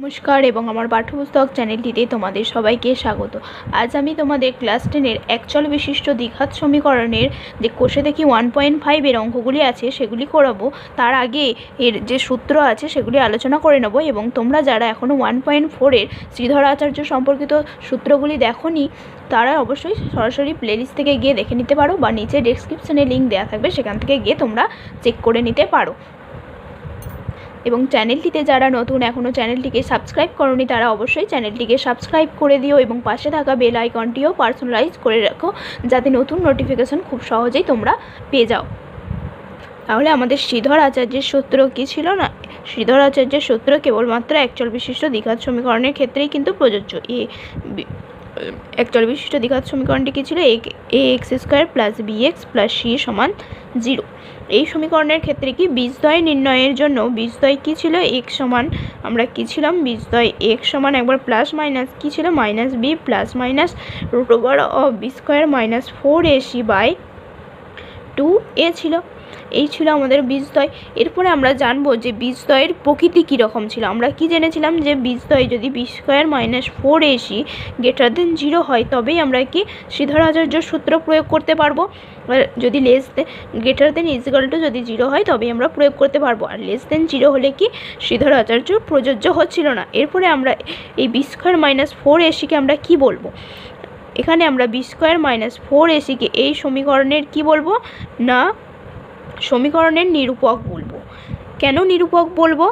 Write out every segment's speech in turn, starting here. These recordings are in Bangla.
নমস্কার এবং আমার পাঠ্যপুস্তক চ্যানেলটিতে তোমাদের সবাইকে স্বাগত। আজ আমি তোমাদের ক্লাস 10-এর একচল বিশিষ্ট দ্বিঘাত সমীকরণের যে কোষে দেখি 1.5 অঙ্কগুলি আছে সেগুলি করাবো। তার আগে এর যে সূত্র আছে সেগুলি আলোচনা করে নেব এবং তোমরা যারা এখনও 1.4-এর শ্রীধর আচার্য সম্পর্কিত সূত্রগুলি দেখোনি তারা অবশ্যই সরাসরি প্লেলিস্ট থেকে গিয়ে দেখে নিতে পারো বা নিচে ডেসক্রিপশনে লিঙ্ক দেওয়া থাকবে, সেখান থেকে গিয়ে তোমরা চেক করে নিতে পারো। এবং চ্যানেলটিতে যারা নতুন এখনও চ্যানেলটিকে সাবস্ক্রাইব করোনি তারা অবশ্যই চ্যানেলটিকে সাবস্ক্রাইব করে দিও এবং পাশে থাকা বেল আইকনটিও পার্সোনালাইজ করে রাখো যাতে নতুন নোটিফিকেশন খুব সহজেই তোমরা পেয়ে যাও। তাহলে আমাদের শ্রীধর আচার্যের সূত্র কী ছিল না? শ্রীধর আচার্যের সূত্র কেবলমাত্র একচল বিশিষ্ট দ্বিঘাত সমীকরণের ক্ষেত্রেই কিন্তু প্রযোজ্য। একচল বিশিষ্ট দ্বিঘাত সমীকরণটি কী ছিল? ax² + bx + c = 0। এই সমীকরণের ক্ষেত্রে কি বীজদ্বয় নির্ণয়ের জন্য বীজদ্বয় কী ছিল? x সমান, আমরা কী ছিলাম? বীজদ্বয় x সমান একবার প্লাস মাইনাস কী ছিল? -b ± √b² - 4ac/2a ছিল। এই ছিল আমাদের বীজদ্বয়। এরপরে আমরা জানবো যে বীজদ্বয়ের প্রকৃতি কীরকম ছিল। আমরা কি জেনেছিলাম যে বীজদ্বয় যদি b² - 4ac > 0 হয় তবেই আমরা কি শ্রীধর আচার্য সূত্র প্রয়োগ করতে পারবো। যদি যদি 0 হয় তবেই আমরা প্রয়োগ করতে পারবো, আর <0 হলে কি শ্রীধর আচার্য প্রযোজ্য হচ্ছিল না। এরপরে আমরা এই b² - 4ac-কে আমরা কি বলবো? এখানে আমরা b² - 4ac-কে এই সমীকরণের কি বলবো না, সমীকরণের নিরূপক বলবো। কেন নিরূপক বলবো?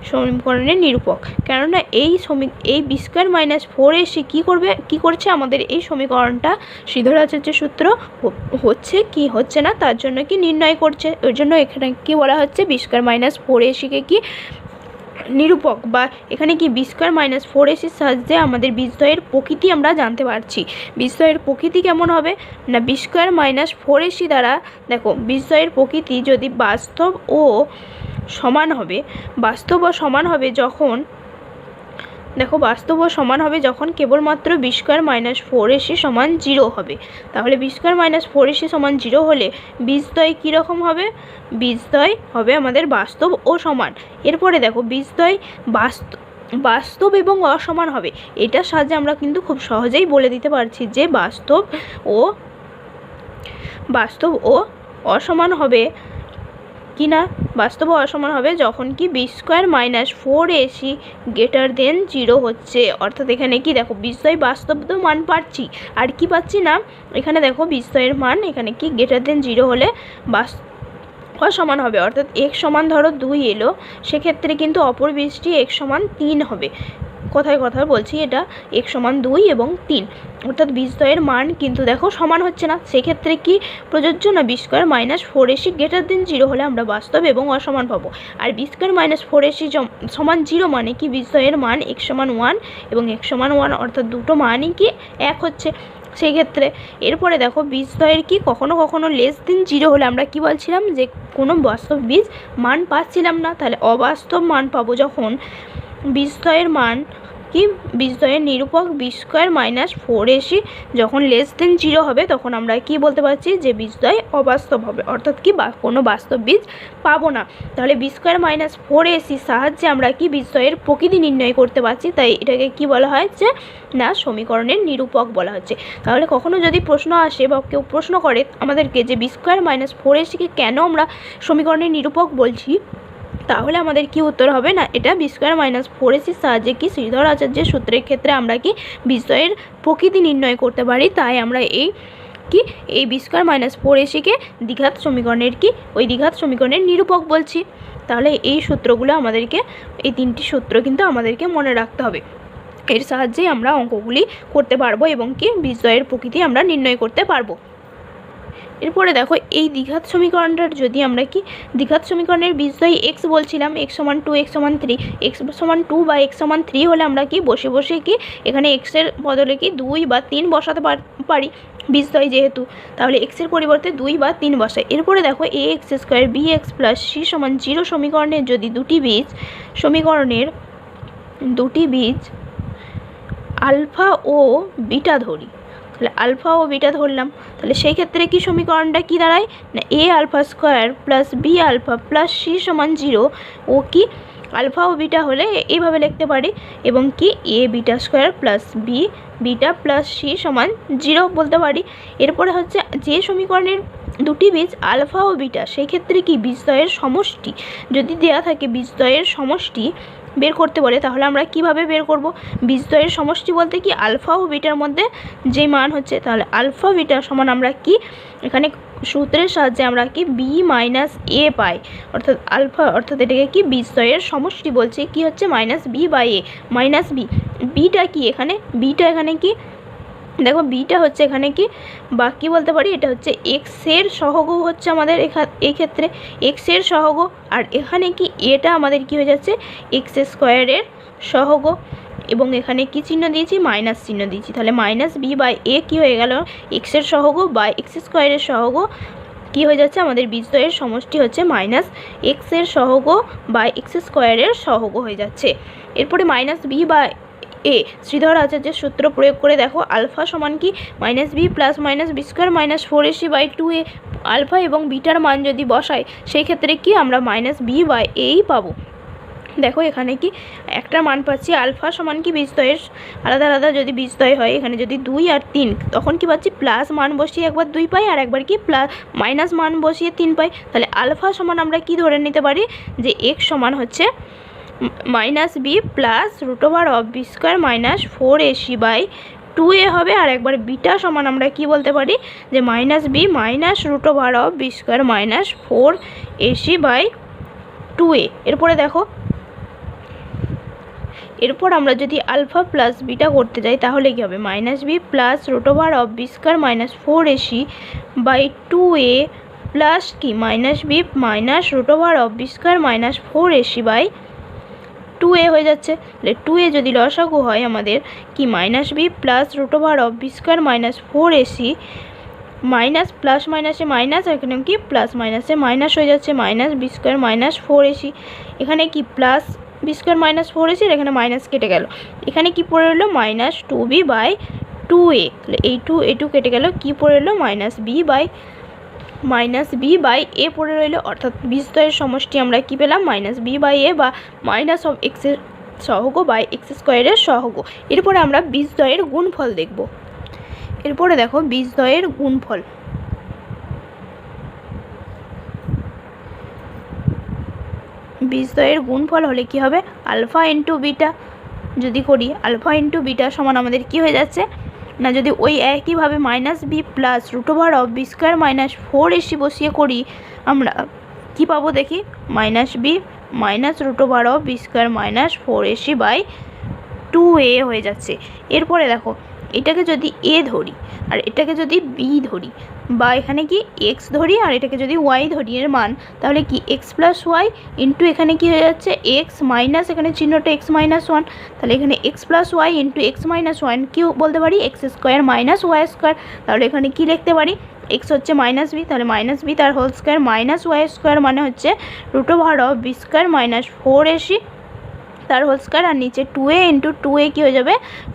সমীকরণের নিরূপক কেননা এই b² - 4ac কি করছে? আমাদের এই সমীকরণটা শ্রীধর আচার্যের সূত্র হচ্ছে কি হচ্ছে না তার জন্য কি নির্ণয় করছে। ওই জন্য এখানে কি বলা হচ্ছে? b² - 4ac-কে কি নিরূপক, বা এখানে কি b² - 4ac-র সাহায্যে আমাদের বীজদ্বয়ের প্রকৃতি আমরা জানতে পারছি। বীজদ্বয়ের প্রকৃতি কেমন হবে না, b² - 4ac দ্বারা দেখো বীজদ্বয়ের প্রকৃতি যদি বাস্তব ও সমান হবে যখন কেবলমাত্র b² - 4ac = 0 হবে। তাহলে b² - 4ac = 0 হলে বীজদ্বয় কীরকম হবে? বীজদ্বয় হবে আমাদের বাস্তব ও সমান। এরপরে দেখো বীজদ্বয় বাস্তব এবং অসমান হবে। এটার সাহায্যে আমরা কিন্তু খুব সহজেই বলে দিতে পারছি যে বাস্তব অসমান হবে কি না। বাস্তব ও অসমান হবে যখন কি b² - 4ac > 0 হচ্ছে। অর্থাৎ এখানে কি দেখো বীজদ্বয় বাস্তব তো মান পাচ্ছি, আর কি পাচ্ছি না, এখানে দেখো বীজদ্বয়ের মান এখানে কি <0 হলে অসমান হবে। অর্থাৎ x সমান ধরো 2 এলো, সেক্ষেত্রে কিন্তু অপর বীজটি x সমান 3 হবে। কথায় বলছি, এটা x সমান 2 এবং 3, অর্থাৎ বীজদ্বয়ের মান কিন্তু দেখো সমান হচ্ছে না। সেক্ষেত্রে কি প্রযোজ্য না, b² - 4ac > 0 হলে আমরা বাস্তব এবং অসমান পাবো। আর b² - 4ac = 0 মানে কি বীজদ্বয়ের মান x সমান 1 এবং x সমান 1, অর্থাৎ দুটো মানই কি 1 হচ্ছে সেই ক্ষেত্রে। এরপরে দেখো বীজদ্বয়ের কি কখনো 0 হলে আমরা কি বলছিলাম যে কোনো বাস্তব বীজ মান পাচ্ছিলাম না। তাহলে অবাস্তব মান পাবো যখন বীজদ্বয়ের মান কি বীজদ্বয়ের নিরূপক b² - 4ac যখন <0 হবে তখন আমরা কি বলতে পারছি যে বীজদ্বয় অবাস্তব হবে, অর্থাৎ কি কোনো বাস্তব বীজ পাবো না। তাহলে b² - 4ac-র সাহায্যে আমরা কি বীজদ্বয়ের প্রকৃতি নির্ণয় করতে পারছি, তাই এটাকে কি বলা হয় যে না সমীকরণের নিরূপক বলা হচ্ছে। তাহলে কখনো যদি প্রশ্ন আসে বা কেউ প্রশ্ন করে আমাদেরকে যে b² - 4ac-কে কেন আমরা সমীকরণের নিরূপক বলছি, তাহলে আমাদের কি উত্তর হবে না, এটা b² - 4ac-র সাহায্যে কি শ্রীধর আচার্যের সূত্রের ক্ষেত্রে আমরা কি বীজদ্বয়ের প্রকৃতি নির্ণয় করতে পারি, তাই আমরা এই b² - 4ac-কে দ্বিঘাত সমীকরণের নিরূপক বলছি। তাহলে এই সূত্রগুলো আমাদেরকে, এই 3টি সূত্র কিন্তু আমাদেরকে মনে রাখতে হবে। এর সাহায্যেই আমরা অঙ্কগুলি করতে পারবো এবং কি বীজদ্বয়ের প্রকৃতি আমরা নির্ণয় করতে পারবো। এরপরে দেখো এই দ্বিঘাত সমীকরণটার যদি আমরা কি দ্বিঘাত সমীকরণের বীজদ্বয় x বলছিলাম, x সমান 2 x সমান 3, x সমান 2 বা x সমান 3 হলে আমরা কি বসে কি এখানে x এর বদলে কি 2 বা 3 বসাতে পারি বীজদ্বয় যেহেতু, তাহলে x এর পরিবর্তে 2 বা 3 বসাই। এরপরে দেখো ax² bx + c = 0 সমীকরণের যদি দুটি বীজ আলফা ও বিটা ধরি, তাহলে আলফা ও বিটা ধরলাম, তাহলে সেই ক্ষেত্রে কি সমীকরণটা কি দাঁড়ায় না a α² + b α + c = 0 ও কি আলফা ও বিটা হলে এইভাবে লিখতে পারি, এবং কি A beta square plus B beta plus C সমান 0 বলতে পারি। এরপরে হচ্ছে যে সমীকরণের দুটি বীজ আলফা ও বিটা, সেই ক্ষেত্রে কি বীজদ্বয়ের সমষ্টি যদি দেয়া থাকে, বীজদ্বয়ের সমষ্টি বের করতে বলে, তাহলে আমরা কিভাবে বের করব? বীজদ্বয়ের সমষ্টি বলতে কি আলফা ও বিটার মধ্যে যে মান হচ্ছে, তাহলে আলফা বিটা সমান আমরা কি এখানে সূত্রের সাহায্যে আমরা কি বি মাইনাস এ পাই, অর্থাৎ আলফা অর্থাৎ এটাকে কি বীজদ্বয়ের সমষ্টি বলছে, কি হচ্ছে minus B by A minus B. Beta কি এখানে, বিটা এখানে কি দেখো, বিটা হচ্ছে এখানে কি বা কি বলতে পারি, এটা হচ্ছে এক্সের সহগ হচ্ছে আমাদের এই ক্ষেত্রে এক্সের সহগ, আর এখানে কি এটা আমাদের কি হয়ে যাচ্ছে এক্স স্কোয়ারের সহগ, এবং এখানে কি চিহ্ন দিয়েছি, মাইনাস চিহ্ন দিয়েছি, তাহলে মাইনাস বি বাই এ কী হয়ে গেল, এক্সের সহগ বাই এক্স স্কোয়ারের সহগ কী হয়ে যাচ্ছে, আমাদের বীজদ্বয়ের সমষ্টি হচ্ছে মাইনাস এক্সের সহগ বাই এক্স স্কোয়ারের সহগ হয়ে যাচ্ছে। এরপরে minus B by A Sridhar আচার্যের সূত্র প্রয়োগ করে দেখো, আলফা সমান কি minus B plus minus B square minus 4ac by 2a। Alpha এবং বিটার মান যদি বসাই, সেই ক্ষেত্রে কি আমরা মাইনাস বি বাই এই পাবো। দেখো এখানে কি একটা মান পাচ্ছি, আলফা সমান কি বীজদ্বয়ের আলাদা আলাদা যদি বীজদ্বয় হয়, এখানে যদি 2 আর 3, তখন কি পাচ্ছি প্লাস মান বসিয়ে একবার 2 পাই, আর একবার কি প্লাস মাইনাস মান বসিয়ে 3 পাই। তাহলে আলফা সমান আমরা কি ধরে নিতে পারি, যে এক্স সমান হচ্ছে minus B plus root over of B square minus 4ac by 2a হবে, আর একবার বিটা সমান আমরা কি বলতে পারি, যে minus B minus root over of B square minus 4ac by 2a। এরপরে দেখো, এরপর আমরা যদি আলফা প্লাস বিটা করতে যাই, তাহলে কী হবে, minus B plus root over of B square minus 4ac by 2a plus কি minus B minus root over of B square minus 4ac by 2a হয়ে যাচ্ছে। তাহলে 2a যদি লসাগু হয় আমাদের কি minus B plus root over of B square minus 4ac minus plus মাইনাসে মাইনাস, আর এখানে কি প্লাস মাইনাসে মাইনাস হয়ে যাচ্ছে, minus B square minus 4ac, এখানে কি plus B square minus 4ac, আর এখানে মাইনাস কেটে গেল, এখানে কি পড়ে রইলো মাইনাস 2b বাই 2a। তাহলে এই 2 কেটে গেল, কি পড়ে রইলো মাইনাস বি বাই এ পড়ে রইলো, অর্থাৎ বীজদ্বয়ের সমষ্টি আমরা কি পেলাম মাইনাস বি বাই এ বা মাইনাস অফ এক্সের সহগ বাই এক্স স্কোয়ারের সহগ। এরপরে আমরা বীজদ্বয়ের গুণফল দেখব। এরপরে দেখো বীজদ্বয়ের গুণফল, বীজদ্বয়ের গুণফল হলে কি হবে, আলফা ইন্টু বিটা যদি করি, আলফা ইন্টু বিটা সমান আমাদের কি হয়ে যাচ্ছে না, যদি ওই একইভাবে minus B plus root over of B square minus 4ac বসিয়ে করি, আমরা কি পাবো দেখি, minus B minus root over of B square minus 4ac by 2a হয়ে যাচ্ছে। এরপরে দেখো, এটাকে যদি এ ধরি আর এটাকে যদি বি ধরি, বা এখানে কি এক্স ধরি আর এটাকে যদি ওয়াই ধরি এর মান, তাহলে কি এক্স প্লাস ওয়াই ইন্টু এখানে কি হয়ে যাচ্ছে এক্স মাইনাস, এখানে চিহ্নটা এক্স মাইনাস 1, তাহলে এখানে X plus Y into X minus 1 কি বলতে পারি, X square minus Y square. তাহলে এখানে কি লিখতে পারি, এক্স হচ্ছে মাইনাস বি, তাহলে মাইনাস বি তার whole square minus Y square মানে হচ্ছে root over of B square minus 4ac তার হোল স্কোয়ার, আর নিচে 2a ইন্টু 2a কী হয়ে যাবে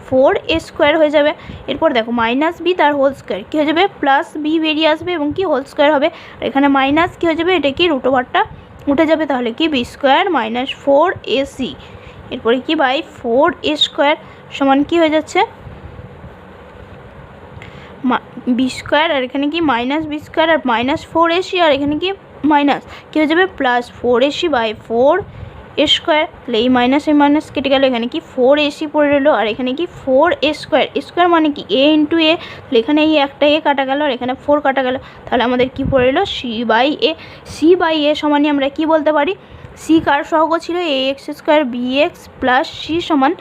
4a স্কোয়ার হয়ে যাবে। এরপর দেখো মাইনাস বি তার হোল স্কোয়ার কী হয়ে যাবে, প্লাস বি বেরিয়ে আসবে এবং কি হোল স্কোয়ার হবে, আর এখানে মাইনাস কী হয়ে যাবে, এটা কি রুট ওভারটা উঠে যাবে, তাহলে কি বি স্কোয়ার মাইনাস 4ac, এরপরে কি বাই 4a স্কোয়ার সমান কি হয়ে যাচ্ছে বি স্কোয়ার, আর এখানে কি মাইনাস বি স্কোয়ার আর মাইনাস 4ac, আর এখানে কি মাইনাস কী হয়ে যাবে প্লাস 4ac বাই 4 স্কোয়ার। তাহলে এই মাইনাস কেটে গেল, এখানে কি 4ac পড়ে রইলো, আর এখানে কি 4a স্কোয়ার, স্কোয়ার মানে কি a ইন্টু এ, তাহলে এখানে এই একটা এ কাটা গেল আর এখানে 4 কাটা গেল, তাহলে আমাদের কি পড়ে রইলো c বাই এ সমানই আমরা কি বলতে পারি, c কার সহগ ছিল a X square B x plus c সমান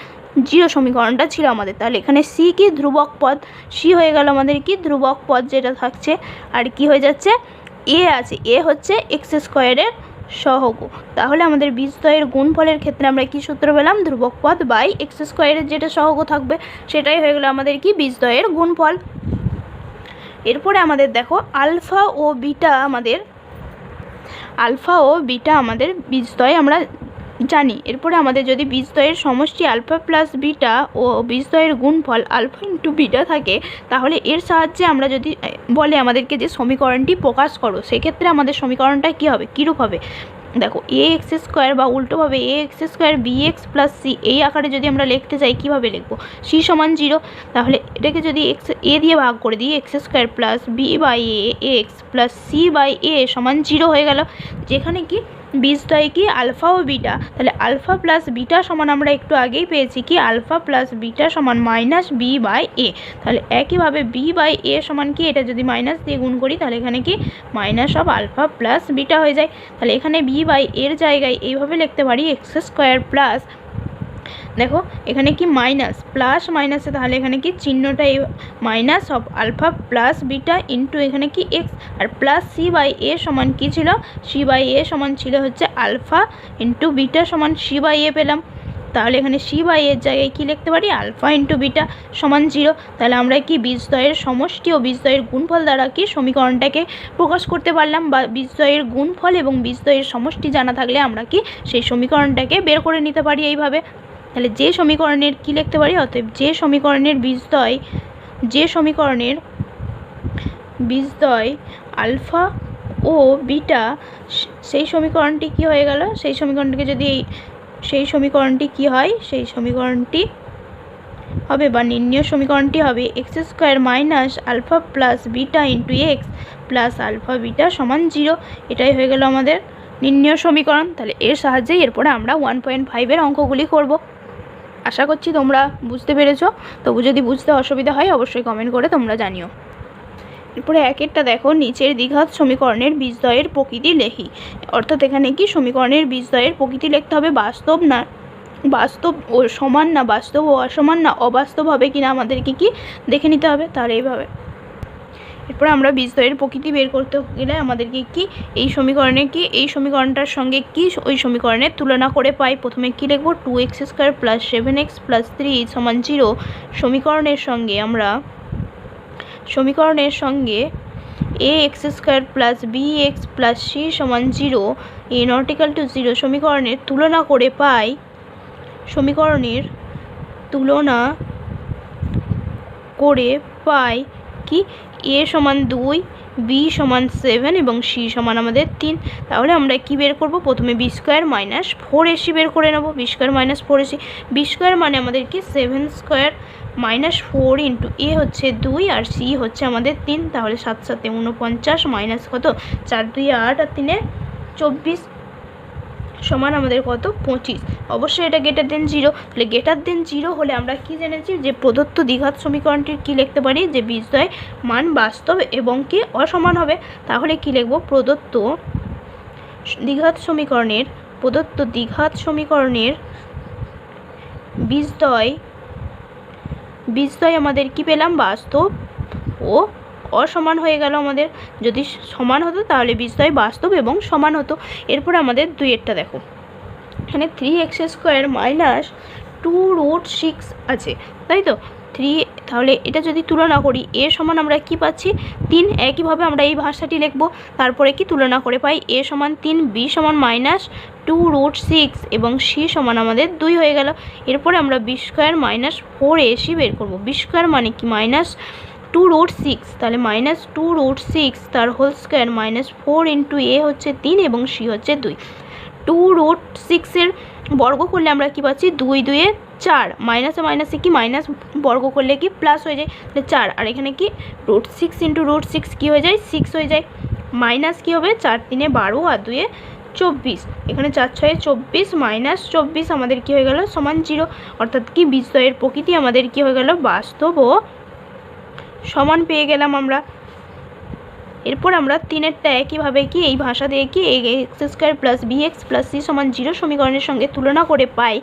0 সমীকরণটা ছিল আমাদের। তাহলে এখানে c কি ধ্রুবক পদ, c হয়ে গেল আমাদের কি ধ্রুবক পদ যেটা থাকছে, আর কি হয়ে যাচ্ছে a আছে, a হচ্ছে এক্স স্কোয়ারের সহগ। তাহলে আমাদের বীজদ্বয়ের গুণফলের ক্ষেত্রে আমরা কি সূত্র পেলাম, ধ্রুবক পদ বাই এক্স স্কোয়ারের যেটা সহগ থাকবে সেটাই হয়ে গেল আমাদের কি বীজদ্বয়ের গুণফল। এরপরে আমাদের দেখো আলফা ও বিটা আমাদের বীজদ্বয় আমরা জানি। এরপরে আমাদের যদি বীজদ্বয়ের সমষ্টি আলফা প্লাস বিটা ও বীজদ্বয়ের গুণফল আলফা ইন্টু বিটা থাকে, তাহলে এর সাহায্যে আমরা যদি বলে আমাদেরকে যে সমীকরণটি প্রকাশ করো, সেক্ষেত্রে আমাদের সমীকরণটা কী হবে, কীরূপ হবে, দেখো এ এক্স স্কোয়ার বা উল্টোভাবে a x square B x plus c এই আকারে যদি আমরা লিখতে চাই কীভাবে লিখবো, সি সমান 0, তাহলে এটাকে যদি এক্স এ দিয়ে ভাগ করে দিই x square plus b by a x plus c by a সমান 0 হয়ে গেল, যেখানে কি বীজদ্বয় কি আলফা ও বিটা, তাহলে আলফা প্লাস বিটা সমান আমরা একটু আগেই পেয়েছি কি আলফা প্লাস বিটা সমান মাইনাস বি বাই এ, তাহলে একইভাবে বি বাই এ সমান কি এটা যদি মাইনাস দিয়ে গুণ করি তাহলে এখানে কি minus of alpha plus beta হয়ে যায়, তাহলে এখানে বি বাই এর জায়গায় এইভাবে লিখতে পারি এক্স স্কোয়ার প্লাস, দেখো এখানে কি মাইনাস প্লাস মাইনাসে তাহলে এখানে কি চিহ্নটা এই minus of alpha plus beta into এখানে কি এক্স, আর প্লাস সি বাই এ সমান কী ছিল, সি বাই এ সমান ছিল হচ্ছে আলফা ইন্টু বিটা সমান সি বাই এ পেলাম, তাহলে এখানে সি বাই এর জায়গায় কী লিখতে পারি আলফা ইন্টু বিটা সমান 0, তাহলে আমরা কি বীজদ্বয়ের সমষ্টি ও বীজদ্বয়ের গুণফল দ্বারা কি সমীকরণটাকে প্রকাশ করতে পারলাম, বা বীজদ্বয়ের গুণফল এবং বীজদ্বয়ের সমষ্টি জানা থাকলে আমরা কি সেই সমীকরণটাকে বের করে নিতে পারি এইভাবে। তাহলে যে সমীকরণের কী লিখতে পারি, অতএব যে সমীকরণের বীজদ্বয় আলফা ও বিটা সেই সমীকরণটি কি হয়ে গেল, সেই সমীকরণটিকে যদি সেই সমীকরণটি হবে বা নির্ণয় সমীকরণটি হবে X square minus alpha plus beta into x plus alpha beta সমান 0, এটাই হয়ে গেল আমাদের নির্ণয় সমীকরণ। তাহলে এর সাহায্যে এরপরে আমরা 1.5-এর অঙ্কগুলি করব। আশা করছি তোমরা বুঝতে পেরেছো, তবু যদি বুঝতে অসুবিধা হয় অবশ্যই কমেন্ট করে তোমরা জানিও। এরপরে একেরটা দেখো, নিচের দ্বিঘাত সমীকরণের বীজদ্বয়ের প্রকৃতি লেখি, অর্থাৎ এখানে কি সমীকরণের বীজদ্বয়ের প্রকৃতি লিখতে হবে, বাস্তব ও সমান না, বাস্তব ও অসমান না, অবাস্তব হবে কিনা আমাদেরকে কি দেখে নিতে হবে, তাহলে এইভাবে। এরপরে আমরা বীজদ্বয়ের প্রকৃতি বের করতে গেলে আমাদেরকে কি এই সমীকরণটার সঙ্গে কি ওই সমীকরণের তুলনা করে পাই, প্রথমে কি লিখবো 2x square plus 7x plus 3 সমান 0, সমীকরণের সঙ্গে a x square plus B x plus C সমান 0 এ নট ইকাল টু 0 সমীকরণের তুলনা করে পাই কি এ সমান 2, বি সমান 7 এবং সি সমান আমাদের 3, তাহলে আমরা কি বের করব, প্রথমে বি স্কোয়ার মাইনাস 4ac বের করে নেব, B square minus 4ac, B square মানে আমাদের কি 7 স্কোয়ার মাইনাস 4 ইন্টু এ হচ্ছে 2 আর সি হচ্ছে আমাদের 3, তাহলে 7 7 49 মাইনাস কত 4 2 8 আর 3 24 সমান আমাদের কত 25, অবশ্যই এটা গ্রেটার দেন 0, তাহলে গ্রেটার দেন 0 হলে আমরা কি জেনেছি যে প্রদত্ত দ্বিঘাত সমীকরণটির কি লিখতে পারি যে বীজদ্বয় মান বাস্তব এবং কি অসমান হবে, তাহলে কি লিখব প্রদত্ত দ্বিঘাত সমীকরণের বীজদ্বয় আমাদের কি পেলাম বাস্তব ও অসমান হয়ে গেল, আমাদের যদি সমান হতো তাহলে বীজদ্বয় বাস্তব এবং সমান হতো। এরপর আমাদের 2-এরটা দেখো, এখানে 3x স্কোয়ার মাইনাস 2√6 আছে, তাই তো 3, তাহলে এটা যদি তুলনা করি এ সমান আমরা কি পাচ্ছি 3, একইভাবে আমরা এই ভাষাটি লিখব, তারপরে কি তুলনা করে পাই এ সমান 3, বি সমান মাইনাস 2√6 এবং সি সমান আমাদের 2 হয়ে গেল। এরপরে আমরা বি স্কোয়ার মাইনাস 4ac বের করব, বি স্কোয়ার মানে কি মাইনাস 2√6, তাহলে মাইনাস 2√6 তার হোল স্কোয়ার মাইনাস 4 ইন্টু এ হচ্ছে 3 এবং সি হচ্ছে 2, 2√6-এর বর্গ করলে আমরা কি পাচ্ছি 2 2 4, মাইনাসে কি মাইনাস বর্গ করলে কি প্লাস হয়ে যায়, তাহলে 4, আর এখানে কি √6 ইন্টু √6 কী হয়ে যায় 6 হয়ে যায়, মাইনাস কী হবে 4 3 12 আর 2 24, এখানে 4 6 24 মাইনাস 24 আমাদের কি হয়ে গেল সমান 0, অর্থাৎ কি বীজদ্বয়ের প্রকৃতি আমাদের কি হয়ে গেল বাস্তব ও সমান পেয়ে গেলাম আমরা। এরপর আমরা 3-এরটা একইভাবে কি এই ভাষা দিয়ে কি X square plus B x plus C সমান 0 সমীকরণের সঙ্গে তুলনা করে পাই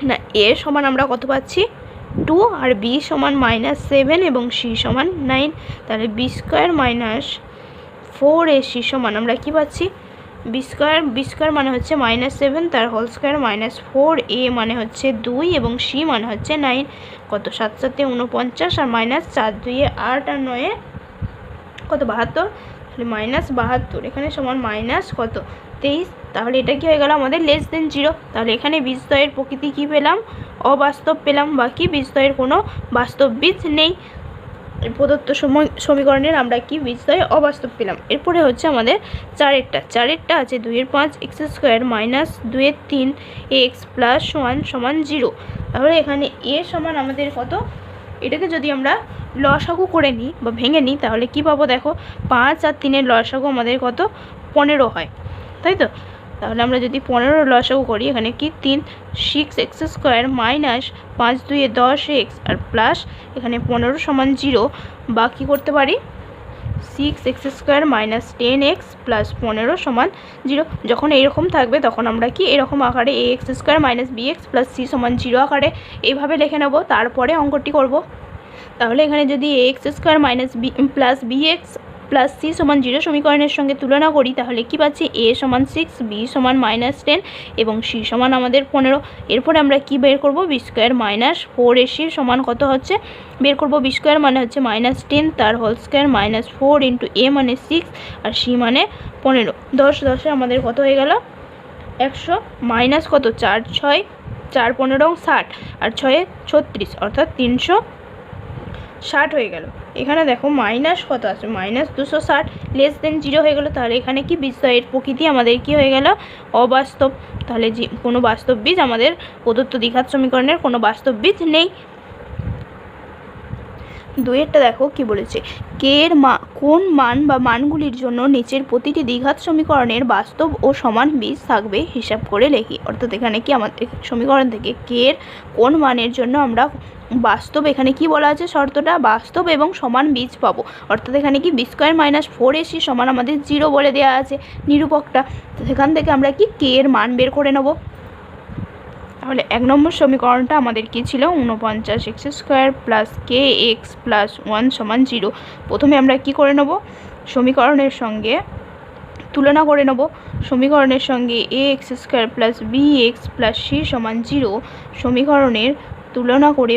না এ সমান আমরা কত পাচ্ছি 2 আর বি সমান মাইনাস 7 এবং সি সমান 9, তাহলে বি স্কোয়ার মাইনাস 4ac সমান আমরা কি পাচ্ছি বি স্কোয়ার মানে হচ্ছে মাইনাস 7 তার হোল স্কোয়ার মাইনাস 4a মানে হচ্ছে 2 এবং সি মানে হচ্ছে 9, কত 7 7 49 আর মাইনাস 4 2 8 আর 9 কত 72, তাহলে মাইনাস 72, এখানে সমান মাইনাস কত 23, তাহলে এটা কি হয়ে গেল আমাদের লেস দেন 0, তাহলে এখানে বীজদ্বয়ের প্রকৃতি কি পেলাম অবাস্তব পেলাম, বাকি বীজদ্বয়ের কোনো বাস্তব বীজ নেই। প্রদত্ত সমীকরণের আমরা কি বীজদ্বয় অবাস্তব পেলাম। এরপরে হচ্ছে আমাদের চারেরটা আছে 2/5 x square minus 2/3 x plus 1 সমান 0। তাহলে এখানে এ সমান আমাদের কত, এটাকে যদি আমরা লসাগু করে নিই বা ভেঙে নিই তাহলে কি পাবো দেখো, 5 আর 3-এর লসাগু আমাদের কত 15 হয়, তাই তো। তাহলে আমরা যদি 15 লসাগু করি, এখানে কি 6 এক্স স্কোয়ার মাইনাস 5 2 10 এক্স আর প্লাস এখানে 15 সমান 0, বা কী করতে পারি 6 x square minus 10 x plus 15 সমান 0। যখন এইরকম থাকবে তখন আমরা কি এরকম আকারে a x square minus b x plus C সমান 0 আকারে এইভাবে লিখে নেব, তারপরে অঙ্কটি করব। তাহলে এখানে যদি a x square minus B plus B x plus C সমান 0 সমীকরণের সঙ্গে তুলনা করি, তাহলে কি পাচ্ছি এ সমান 6, বি সমান -10 এবং সি সমান আমাদের 15। এরপরে আমরা কি বের করব, বি স্কোয়ার মাইনাস 4ac সমান কত হচ্ছে বের করব। বি স্কোয়ার মানে হচ্ছে -10 তার হোল স্কোয়ার মাইনাস 4 ইন্টু এ মানে 6 আর সি মানে 15। 10 10-এ আমাদের কত হয়ে গেল 100, মাইনাস কত 4 6 4 15 60 আর 6 36 অর্থাৎ 360 হয়ে গেল। এখানে দেখো মাইনাস কত আছে, -260 লেস দেন 0 হয়ে গেল। তাহলে এখানে কি বীজদ্বয়ের প্রকৃতি আমাদের কি হয়ে গেল, অবাস্তব। তাহলে কোনো বাস্তব বীজ আমাদের প্রদত্ত দ্বিঘাত সমীকরণের কোনো বাস্তব বীজ নেই। 2-এরটা দেখো কি বলেছে, কে এর কোন মান বা মানগুলির জন্য নিচের প্রতিটি দ্বিঘাত সমীকরণের বাস্তব ও সমান বীজ থাকবে হিসাব করে লেখি। অর্থাৎ এখানে কি আমাদের সমীকরণ থেকে কে এর কোন মানের জন্য আমরা বাস্তব, এখানে কি বলা আছে শর্তটা, বাস্তব এবং সমান বীজ পাবো। অর্থাৎ এখানে কি বি স্কোয়ার মাইনাস 4ac সমান আমাদের 0 বলে দেওয়া আছে নিরূপকটা, তো সেখান থেকে আমরা কি কে এর মান বের করে নেব। তাহলে 1 নম্বর সমীকরণটা আমাদের কি ছিল, 49 এক্স স্কোয়ার প্লাস কে এক্স প্লাস 1 সমান 0। প্রথমে আমরা কি করে নেব, সমীকরণের সঙ্গে তুলনা করে নেব। সমীকরণের সঙ্গে a x square plus B x plus C সমান 0 সমীকরণের তুলনা করে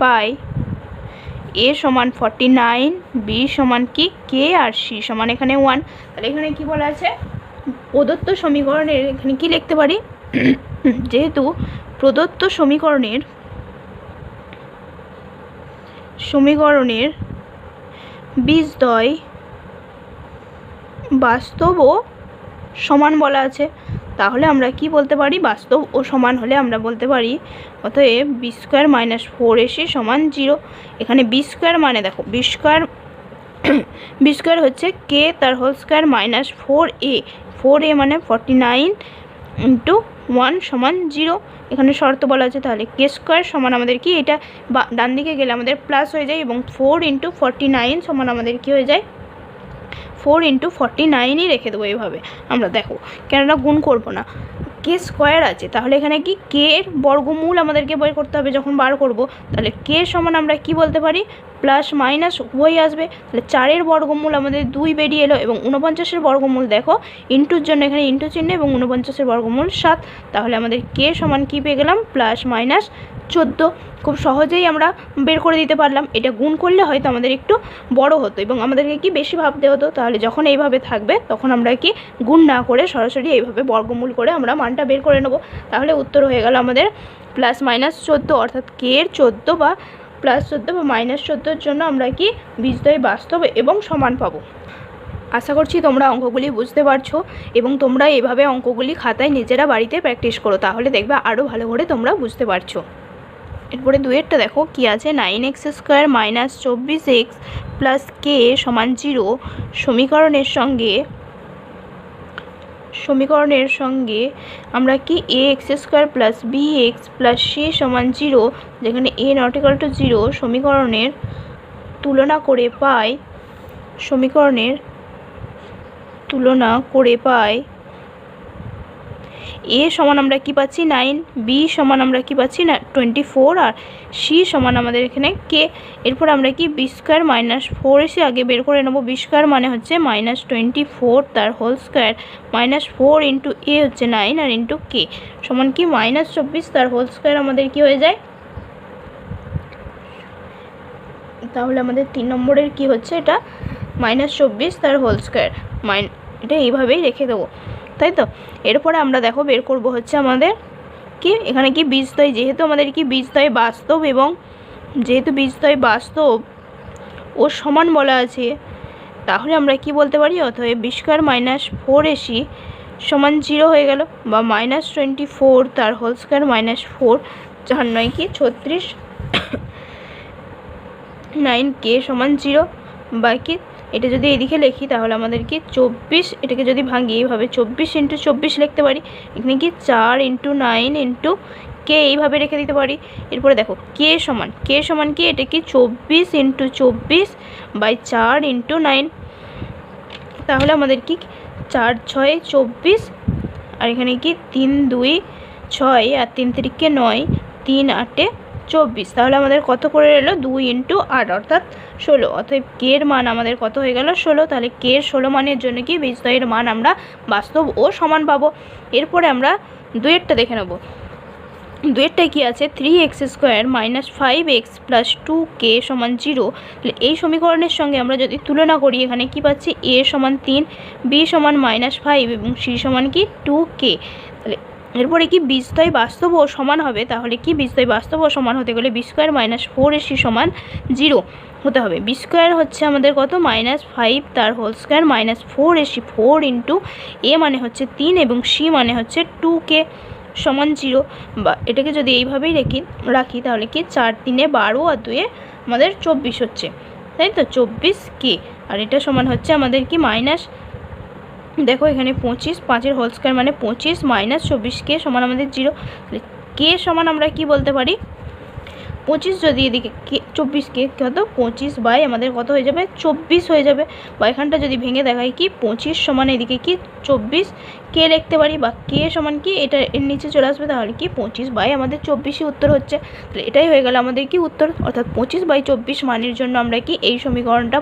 পাই এ সমান 49, বি সমান কি কে আর সি সমান এখানে 1। তাহলে এখানে কি বলা আছে, প্রদত্ত সমীকরণের এখানে কি লিখতে পারি, যেহেতু প্রদত্ত সমীকরণের বীজদ্বয় বাস্তব ও সমান বলা আছে, তাহলে আমরা কি বলতে পারি, বাস্তব ও সমান হলে আমরা বলতে পারি অতএব বি স্কোয়ার মাইনাস 4ac সমান 0। এখানে বি স্কোয়ার মানে দেখো বি স্কোয়ার হচ্ছে কে তার হোল স্কোয়ার মাইনাস 4a মানে 49 ইন্টু 1 সমান 0। এখানে শর্ত বলা আছে, তাহলে কে স্কোয়ার সমান আমাদের কি, এটা ডান দিকে গেলে আমাদের প্লাস হয়ে যায় এবং 4 ইন্টু 49 সমান আমাদের কি হয়ে যায় 4 ইন্টু 49ই রেখে দেবো। এইভাবে আমরা দেখো কেননা গুণ করবো না, কে স্কোয়ার আছে, তাহলে এখানে কি কে এর বর্গমূল আমাদেরকে বের করতে হবে যখন বার করব। তাহলে কে সমান আমরা কি বলতে পারি, প্লাস মাইনাস উভয়ই আসবে। তাহলে 4-এর বর্গমূল আমাদের 2 বেরিয়ে এলো এবং 49-এর বর্গমূল দেখো ইন্টুর জন্য এখানে ইন্টু চিহ্ন এবং 49-এর বর্গমূল 7। তাহলে আমাদের কে সমান কি পেয়ে গেলাম, প্লাস মাইনাস 14। খুব সহজেই আমরা বের করে দিতে পারলাম। এটা গুণ করলে হয়তো আমাদের একটু বড় হতো এবং আমাদেরকে কি বেশি ভাবতে হতো। তাহলে যখন এইভাবে থাকবে তখন আমরা কি গুণ না করে সরাসরি এইভাবে বর্গমূল করে আমরা মানটা বের করে নেব। তাহলে উত্তর হয়ে গেল আমাদের প্লাস মাইনাস 14, অর্থাৎ কে এর 14 বা প্লাস 14 বা মাইনাস 14-এর জন্য আমরা কি বীজদ্বয় বাস্তব এবং সমান পাবো। আশা করছি তোমরা অঙ্কগুলি বুঝতে পারছো এবং তোমরা এভাবে অঙ্কগুলি খাতায় নিজেরা বাড়িতে প্র্যাকটিস করো, তাহলে দেখবে আরও ভালো করে তোমরা বুঝতে পারছো। এরপরে 2-এরটা দেখো কি আছে, 9x square minus 24x plus k সমান 0 সমীকরণের সঙ্গে আমরা কি a x square plus B x plus C সমান 0, যেখানে এ নট ইকুয়াল টু 0 সমীকরণের তুলনা করে পাই এ সমান আমরা কি পাচ্ছি 9, বি সমান আমরা কি পাচ্ছি না 24 আর সি সমান আমাদের এখানে কে। এরপর আমরা কি বি স্কোয়ার মাইনাস 4ac আগে বের করে নেবো। বি স্কোয়ার মানে হচ্ছে -24 তার হোল স্কোয়ার মাইনাস 4 ইন্টু এ হচ্ছে 9 আর ইন্টু কে সমান কি -24 তার হোল স্কোয়ার আমাদের কি হয়ে যায়। তাহলে আমাদের 3 নম্বরের কি হচ্ছে, এটা -24 তার হোল স্কোয়ার এটা এইভাবেই রেখে দেবো, তাই তো। এরপরে আমরা দেখো বের করব হচ্ছে আমাদের কি এখানে কি বীজদ্বয়, যেহেতু আমাদের কি বীজদ্বয় বাস্তব এবং যেহেতু বীজদ্বয় বাস্তব ও সমান বলা আছে, তাহলে আমরা কি বলতে পারি, অতএব বি স্কোয়ার মাইনাস 4ac সমান 0 হয়ে গেল, বা -24 তার হোল স্কোয়ার মাইনাস 4, 4 9 কি 36, 9k সমান 0, বা কি এটা যদি এদিকে লিখি তাহলে আমাদের কি 24, এটাকে যদি ভাঙি এইভাবে 24 × 24 লিখতে পারি, এখানে কি 4 × 9 × k এইভাবে রেখে দিতে পারি। এরপরে দেখো k সমান কি, এটা কি 24 × 24 বাই 4 × 9, তাহলে আমাদের কি 4 6 24, আর এখানে কি 3 2 6 আর 3 3 9, 3 8 24, তাহলে আমাদের কত করে এলো 2 × 8 অর্থাৎ 16, অতএব কে এর মান আমাদের কত হয়ে গেল 16। তাহলে কে এর 16 মানের জন্য কি বীজদ্বয়ের মান আমরা বাস্তব ও সমান পাবো। এরপরে আমরা দুয়েরটা দেখে নেব। দুয়েরটায় কি আছে, 3x² - 5x + 2k সমান 0। এই সমীকরণের সঙ্গে আমরা যদি তুলনা করি, এখানে কি পাচ্ছি, a সমান 3, b সমান -5 এবং c সমান কি 2k। তাহলে এরপরে কি বীজদ্বয় বাস্তব ও সমান হবে, তাহলে কি বীজদ্বয় বাস্তব ও সমান হতে গেলে বি স্কোয়ার মাইনাস 4ac সমান 0 হতে হবে। বি স্কোয়ার হচ্ছে আমাদের কত, -5 তার whole square minus 4ac, 4 × a মানে হচ্ছে 3 এবং c মানে হচ্ছে 2k সমান 0, বা এটাকে যদি এইভাবেই রাখি তাহলে কি 4 3 12 আর 2 আমাদের 24 হচ্ছে, তাই তো 24k। আর এটা সমান হচ্ছে আমাদের কি মাইনাস, দেখো এখানে 25, 5 এর হোল স্কোয়ার মানে 25 - 24k সমান আমাদের 0। কে সমান আমরা কি বলতে পারি, 25 যদি এদিকে 24k কত 25 বাই আমাদের কত হয়ে যাবে 24 হয়ে যাবে, বা এখানটা যদি ভেঙে দেখাই কি 25 সমান এদিকে কি 24 কে লিখতে পারি, বা কে সমান কি এটা এর নিচে চলে আসবে, তাহলে কি 25 বাই আমাদের 24ই উত্তর হচ্ছে। তাহলে এটাই হয়ে গেল আমাদের কি উত্তর, অর্থাৎ 25/24 মানের জন্য আমরা কি এই সমীকরণটা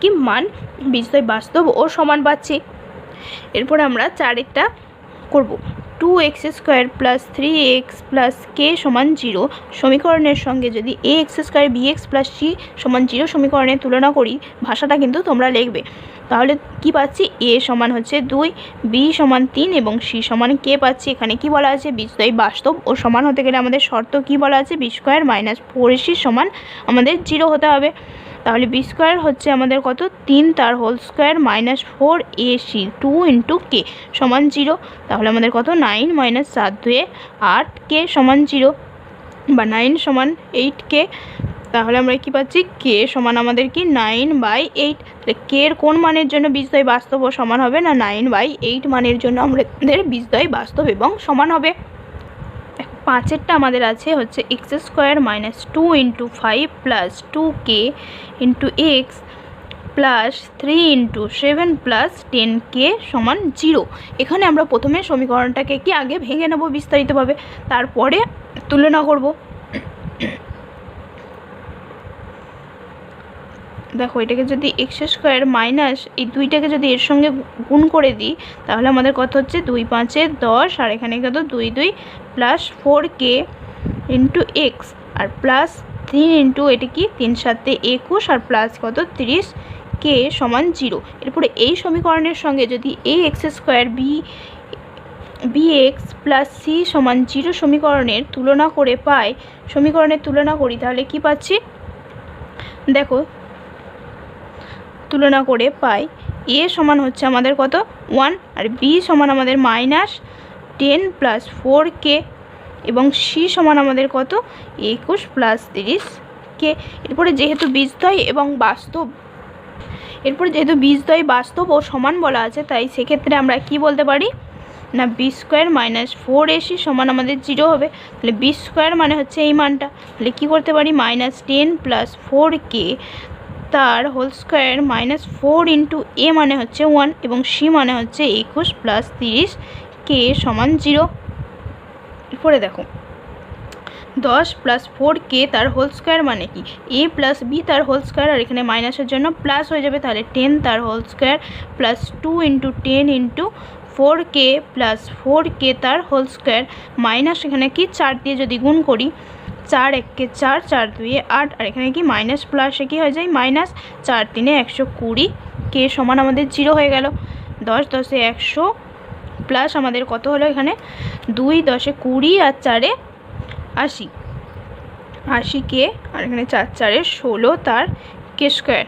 কি মান বীজদ্বয় বাস্তব ও সমান পাচ্ছি। এরপর আমরা 4টা করব। 2x² + 3x + k সমান 0 সমীকরণের সঙ্গে যদি ax² bx + c সমান 0 সমীকরণের তুলনা করি, ভাষাটা কিন্তু তোমরা লিখবে। তাহলে কি পাচ্ছি, a সমান হচ্ছে 2, b সমান 3 এবং c সমান k পাচ্ছি। এখানে কি বলা আছে, বীজদ্বয় বাস্তব ও সমান হতে গেলে আমাদের শর্ত কি বলা আছে, বি স্কোয়ার মাইনাস 4ac সমান আমাদের 0 হতে হবে। তাহলে বি স্কোয়ার হচ্ছে আমাদের কত, 3 তার whole square minus 4ac 2 × k সমান 0, তাহলে আমাদের কত 9 - 7 2 8k সমান 0, বা 9 সমান 8k। তাহলে আমরা কি পাচ্ছি, কে সমান আমাদের কি 9/8। তাহলে কে এর কোন মানের জন্য বীজদ্বয় বাস্তব ও সমান হবে না, 9/8 মানের জন্য আমাদের বীজদ্বয় বাস্তব এবং সমান হবে। 5এরটা আমাদের আছে হচ্ছে x² - 2 × 5 + 2k × x + 3 × 7 + 10k সমান 0। এখানে আমরা প্রথমে সমীকরণটাকে কি আগে ভেঙে নেব বিস্তারিতভাবে, তারপরে তুলনা করব। দেখো এটাকে যদি x² মাইনাস এই দুইটাকে যদি এর সঙ্গে গুণ করে দিই, তাহলে আমাদের কত হচ্ছে 2 5 10, আর এখানে কত 2 2 + 4k × x আর প্লাস 3 × এটা কি 3 7 21 আর প্লাস কত 30k সমান 0। এরপরে এই সমীকরণের সঙ্গে যদি ax² bx + c সমান 0 সমীকরণের তুলনা করি, তাহলে কি পাচ্ছি, দেখো তুলনা করে পাই a সমান হচ্ছে আমাদের কত 1, আর b সমান আমাদের -10 + 4k এবং c সমান আমাদের কত 21 + 30k। এরপরে যেহেতু বীজদ্বয় বাস্তব ও সমান বলা আছে, তাই সেক্ষেত্রে আমরা কি বলতে পারি না, b² - 4ac সমান আমাদের 0 হবে। তাহলে b² মানে হচ্ছে এই মানটা, তাহলে কী করতে পারি, -10 + 4k তার হোল স্কোয়ার -4 × a মানে হচ্ছে 1 এবং c মানে হচ্ছে 21 + 30k সমান 0। এরপরে দেখো 10 + 4k তার হোল স্কোয়ার মানে কি, a + b তার হোল স্কোয়ার, আর এখানে মাইনাসের জন্য প্লাস হয়ে যাবে, তাহলে 10 তার হোল স্কোয়ার + 2 × 10 × 4k + 4k তার হোল স্কোয়ার মাইনাস এখানে কি 4 দিয়ে যদি গুণ করি, 4 1 4, 4 2 8, আর এখানে কি মাইনাস প্লাসে কি হয়ে যায় মাইনাস, 4 3 120k সমান আমাদের 0 হয়ে গেল। 10 10 100 প্লাস আমাদের কত হলো এখানে 2 10 20 আর 4 80, 80 আর এখানে 4 4 16 তার কে স্কোয়ার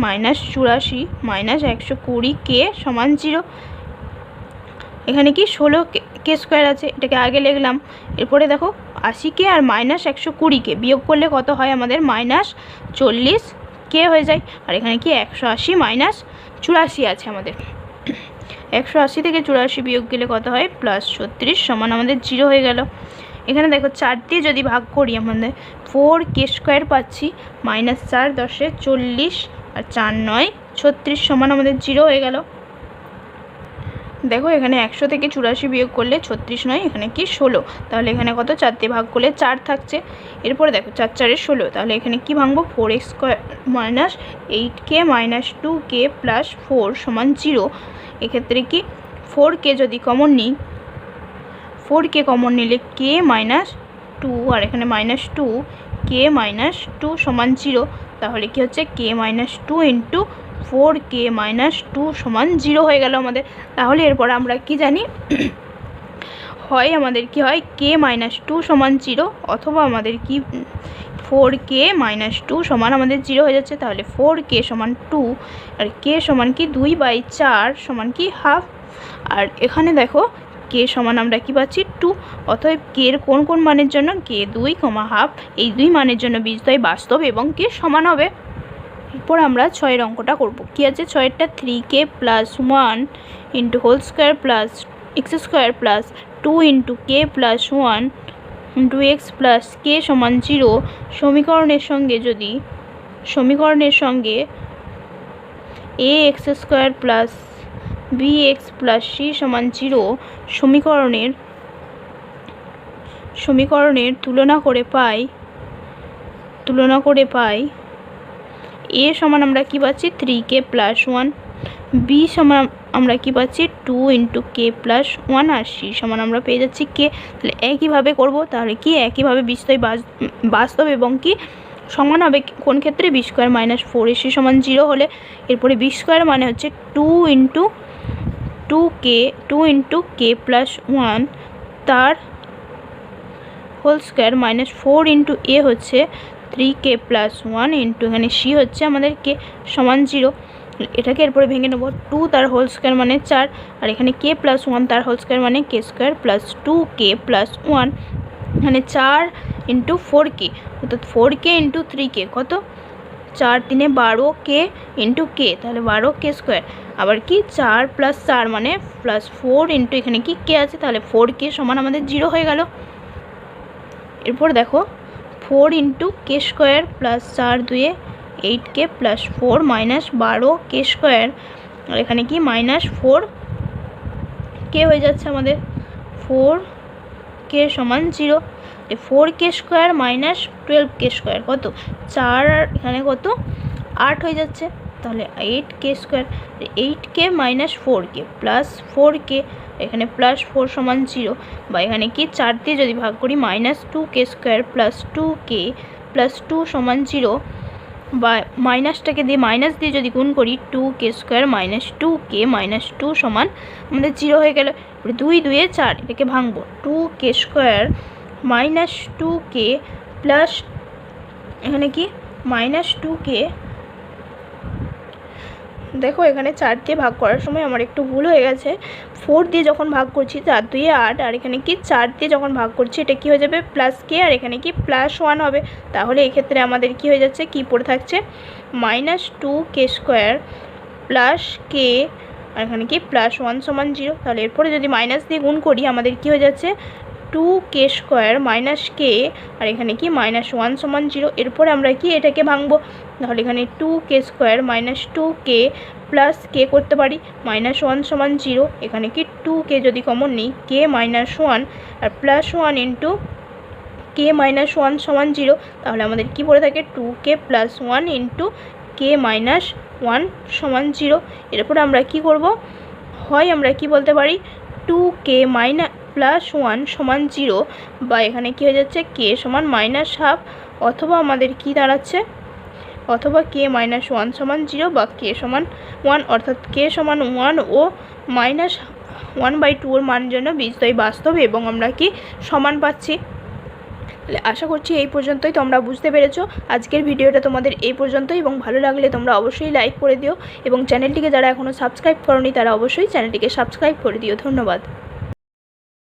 মাইনাস 84 মাইনাস 120 সমান 0। এখানে কি 16 কে স্কোয়ার আছে, এটাকে আগে লিখলাম। এরপরে দেখো 80 আর মাইনাস 120 বিয়োগ করলে কত হয় আমাদের মাইনাস 40 হয়ে যায়। আর এখানে কি 180 মাইনাস 84 আছে আমাদের। 180 থেকে 84 বিয়োগ গেলে কত হয় প্লাস 36 সমান আমাদের 0 হয়ে গেল। এখানে দেখো 4 দিয়ে যদি ভাগ করি আমাদের 4 কে স্কোয়ার পাচ্ছি, মাইনাস 4 10 40 আর 4 9 36 সমান আমাদের 0 হয়ে গেল। দেখো এখানে 100 থেকে 84 বিয়োগ করলে 36 নয়, এখানে কি 16, তাহলে এখানে কত 4 দিয়ে ভাগ করলে 4 থাকছে। এরপরে দেখো 4 4 16, তাহলে এখানে কি ভাঙবো 4x square minus 8k minus 2k plus 4 সমান 0। এক্ষেত্রে কি 4k যদি কমন নিই, 4k কমন নিলে k মাইনাস 2 আর এখানে মাইনাস 2 k মাইনাস 2 সমান 0, তাহলে কি হচ্ছে k minus 2 into 4k minus 2 সমান 0 হয়ে গেল আমাদের। তাহলে এরপর আমরা কি জানি, হয় আমাদের কি হয় k মাইনাস 2 সমান 0, অথবা আমাদের কি 4k মাইনাস 2 সমান আমাদের 0 হয়ে যাচ্ছে। তাহলে 4k সমান 2 আর k সমান কি 2/4 সমান কি হাফ। আর এখানে দেখো k সমান আমরা কি পাচ্ছি 2, অতএব k এর কোন কোন মানের জন্য k 2, হাফ এই দুই মানের জন্য বীজদ্বয় বাস্তব এবং k সমান হবে। এরপর আমরা 6 অঙ্কটা করব। কি আছে 6টা 3k plus 1 into hole square plus x square plus 2 into k plus 1 into x plus k সমান 0 সমীকরণের সঙ্গে a x square plus B x plus C সমান 0 সমীকরণের তুলনা করে পাই এ সমান আমরা কি পাচ্ছি 3k প্লাস 1, বি সমান আমরা কি পাচ্ছি 2 ইন্টু কে প্লাস 1 আর সি সমান আমরা পেয়ে যাচ্ছি কে। তাহলে একইভাবে করব, তাহলে কি একইভাবে বীজদ্বয় বাস্তব এবং কি সমান হবে কোন ক্ষেত্রে বি স্কোয়ার মাইনাস 4ac সমান 0 হলে। এরপরে বি স্কোয়ার মানে হচ্ছে 2 ইন্টু কে প্লাস 1 তার হোল স্কোয়ার মাইনাস 4 ইন্টু এ হচ্ছে 3k প্লাস 1 ইন্টু এখানে সি হচ্ছে আমাদের কে সমান 0। এটাকে এরপরে ভেঙে নেব, 2 তার হোল স্কোয়ার মানে 4 আর এখানে কে প্লাস 1 তার হোল স্কোয়ার মানে কে স্কোয়ার প্লাস 2k প্লাস 1 এখানে 4 ইন্টু 4k অর্থাৎ 4k ইন্টু 3k কত 4 3 12k ইন্টু কে, তাহলে 12k স্কোয়ার। আবার কি 4 প্লাস 4 মানে প্লাস 4 ইন্টু এখানে কি কে আছে, তাহলে 4k সমান আমাদের 0 হয়ে গেল। এরপর দেখো 4 into k square plus 4 2 8k প্লাস 4 মাইনাস 12k স্কোয়ার আর এখানে কি মাইনাস 4k হয়ে যাচ্ছে আমাদের 4k সমান 0। 4k square minus 12k square কত 4 আর এখানে কত 8 হয়ে যাচ্ছে, তাহলে 8k square 8k minus 4k plus 4k এখানে প্লাস 4 সমান 0, বা এখানে কি 4 দিয়ে যদি ভাগ করি minus 2k square plus 2k plus 2 সমান 0, বা মাইনাসটাকে দিয়ে মাইনাস দিয়ে যদি গুণ করি 2k square minus 2k minus 2 সমান আমাদের 0 হয়ে গেল। 2 2 4 এটাকে ভাঙবো 2k square minus 2k plus এখানে কি মাইনাস 2k। দেখো এখানে 4 দিয়ে ভাগ করার সময় আমার একটু ভুল হয়ে গেছে, 4 দিয়ে যখন ভাগ করছি 4 2 8 আর এখানে কি 4 দিয়ে যখন ভাগ করছি এটা কি হয়ে যাবে প্লাস কে আর এখানে কি প্লাস 1 হবে। তাহলে এক্ষেত্রে আমাদের কি হয়ে যাচ্ছে কি পড়ে থাকছে মাইনাস 2k স্কোয়ার প্লাস কে আর এখানে কি প্লাস 1 সমান 0। তাহলে এরপরে যদি মাইনাস দিয়ে গুণ করি আমাদের কি হয়ে যাচ্ছে 2k স্কোয়ার মাইনাস কে আর এখানে কি মাইনাস 1 সমান 0। এরপরে আমরা কি এটাকে ভাঙবো, তাহলে এখানে 2k square minus 2k plus কে করতে পারি মাইনাস 1 সমান 0। এখানে কি 2k যদি কমন নিই কে মাইনাস 1 আর প্লাস 1 ইন্টু কে মাইনাস 1 সমান 0, তাহলে আমাদের কি পড়ে থাকে 2k plus 1 into k minus 1 সমান 0। এরপর আমরা কি করব, হয় আমরা কি বলতে পারি 2k মাইনাস প্লাস 1 সমান 0, বা এখানে কি হয়ে যাচ্ছে কে সমান মাইনাস হাফ, অথবা আমাদের কি দাঁড়াচ্ছে অথবা কে মাইনাস 1 সমান 0 বা কে সমান 1, অর্থাৎ কে সমান 1 ও মাইনাস 1/2 এর মান জন্য বীজদ্বয় বাস্তব এবং আমরা কি সমান পাচ্ছি। তাহলে আশা করছি এই পর্যন্তই তোমরা বুঝতে পেরেছো। আজকের ভিডিওটা তোমাদের এই পর্যন্তই, এবং ভালো লাগলে তোমরা অবশ্যই লাইক করে দিও এবং চ্যানেলটিকে যারা এখনও সাবস্ক্রাইব করোনি তারা অবশ্যই চ্যানেলটিকে সাবস্ক্রাইব করে দিও। ধন্যবাদ।